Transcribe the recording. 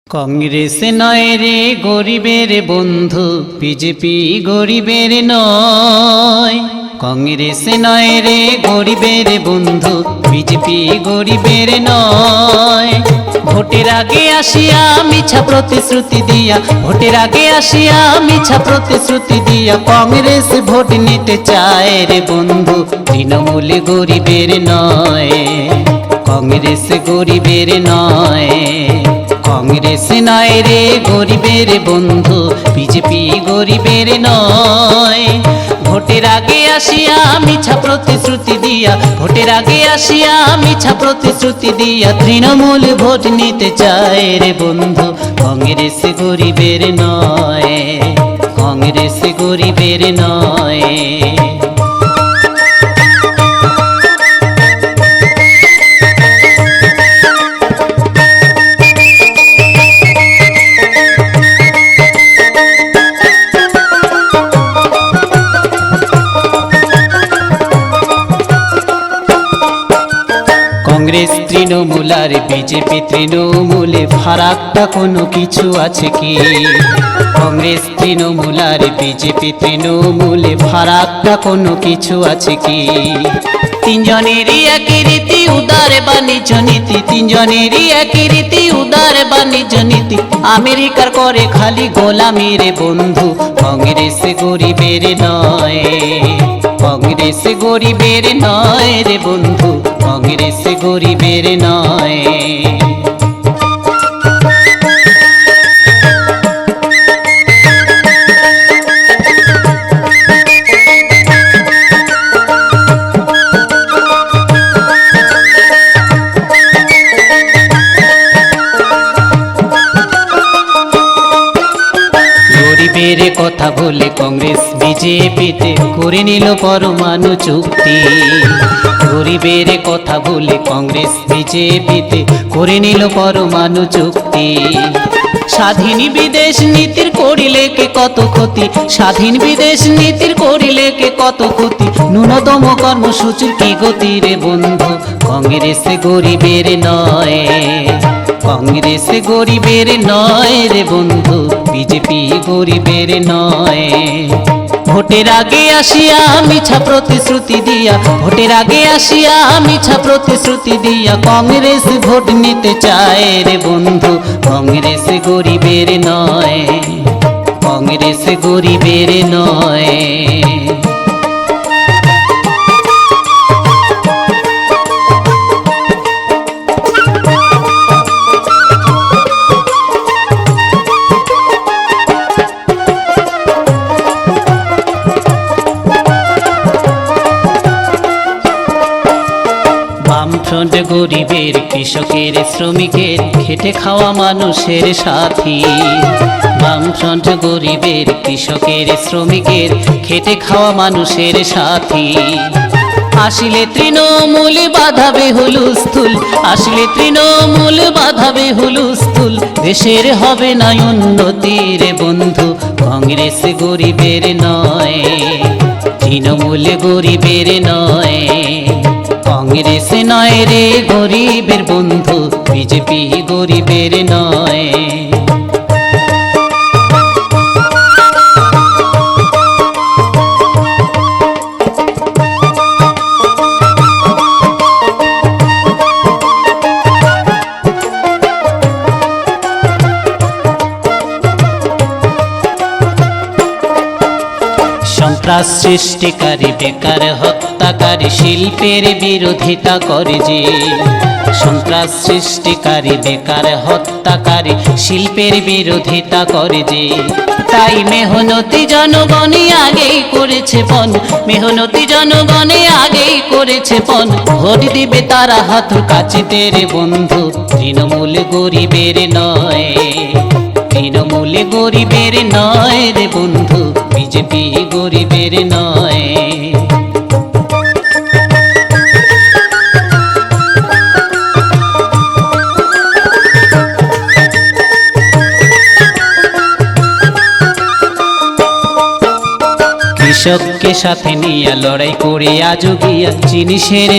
কংগ্রেস নয় রে গরিবের বন্ধু, বিজেপি গরিবের নয়। কংগ্রেস নয় রে গরিবের বন্ধু, বিজেপি গরিবের নয়। ভোটের আগে আসিয়া মিছা প্রতিশ্রুতি দিয়া, ভোটের আগে আসিয়া মিছা প্রতিশ্রুতি দিয়া কংগ্রেস ভোট নিতে চায় রে বন্ধু, তৃণমূল গরিবের নয়। কংগ্রেস গরিবের নয়। কংগ্রেস নয় রে গরিবের বন্ধু, বিজেপি গরিবের নয়। ভোটের আগে আসিয়া মিছা প্রতিশ্রুতি দিয়া, ভোটের আগে আসিয়া মিছা প্রতিশ্রুতি দিয়া তৃণমূল ভোট নিতে চায় রে বন্ধু, কংগ্রেস গরিবের নয়। কংগ্রেস গরিবের নয়। কংগ্রেস তৃণমূল আর বিজেপি তৃণমূলে ফারাকটা কোনো কিছু আছে কি? কংগ্রেস তৃণমূল আর বিজেপি তৃণমূলে ফারাকটা কোনো কিছু আছে কি? তিনজনেরই একই রীতি উদার বাণিজ্য নীতি, তিনজনেরই একই রীতি উদার বাণিজ্য নীতি। আমেরিকার করে খালি গোলামি রে বন্ধু, কংগ্রেস গরিবের নয়। কংগ্রেস গরিবের নয় রে বন্ধু, কংগ্রেস গরিবের নয়। গরিবের কথা বলে কংগ্রেস বিজেপিতে করে নিল পরমাণু চুক্তি। গরিবের কথা বলে কংগ্রেস বিজেপিতে করে নিল পরমাণু চুক্তি। স্বাধীন বিদেশ নীতির করিলে কে কত ক্ষতি, স্বাধীন বিদেশ নীতির করিলে কে কত ক্ষতি। ন্যূনতম কর্মসূচির কি গতি রে বন্ধু, কংগ্রেস গরিবের নয়। কংগ্রেস গরিবের নয় রে বন্ধু, বিজেপি গরিবের নয়। ভোটের আগে আসিয়া মিছা প্রতিশ্রুতি দিয়া, ভোটের আগে আসিয়া মিছা প্রতিশ্রুতি দিয়া কংগ্রেস ভোট নিতে চায় রে বন্ধু, কংগ্রেস গরিবের নয়। কংগ্রেস গরিবের নয়। বামফ্রন্ট গরিবের কৃষকের শ্রমিকের খেটে খাওয়া মানুষের সাথী। বামফ্রন্ট গরিবের কৃষকের শ্রমিকের খেটে খাওয়া মানুষের সাথী। আসলে তৃণমূল বাধাবে হুলস্থুল, আসলে তৃণমূল বাধাবে হুলস্থুল। দেশের হবে না উন্নতি রে বন্ধু, কংগ্রেস গরিবের নয়। তৃণমূল গরিবের নয়। কংগ্রেস নয় রে গরিবের বন্ধু, বিজেপি গরিবের নয়। সন্ত্রাস সৃষ্টিকারী, বেকার হত্যাকারী, শিল্পের বিরোধিতা করে যে। সন্ত্রাস সৃষ্টিকারী, বেকার হত্যাকারী, শিল্পের বিরোধিতা করে যে। তাই মেহনতি জনগণই আগেই করেছে পণ, মেহনতি জনগণে আগেই করেছে পণ। ভোট দিবে তারা হাতুর কাচিতে রে বন্ধু, তৃণমূল গরিবের নয়। তৃণমূল গরিবের নয় রে বন্ধু, বিজেপি গরিবের নয়। কৃষককে সাথে নিয়ে লড়াই করে আজও গিয়া জিনিসের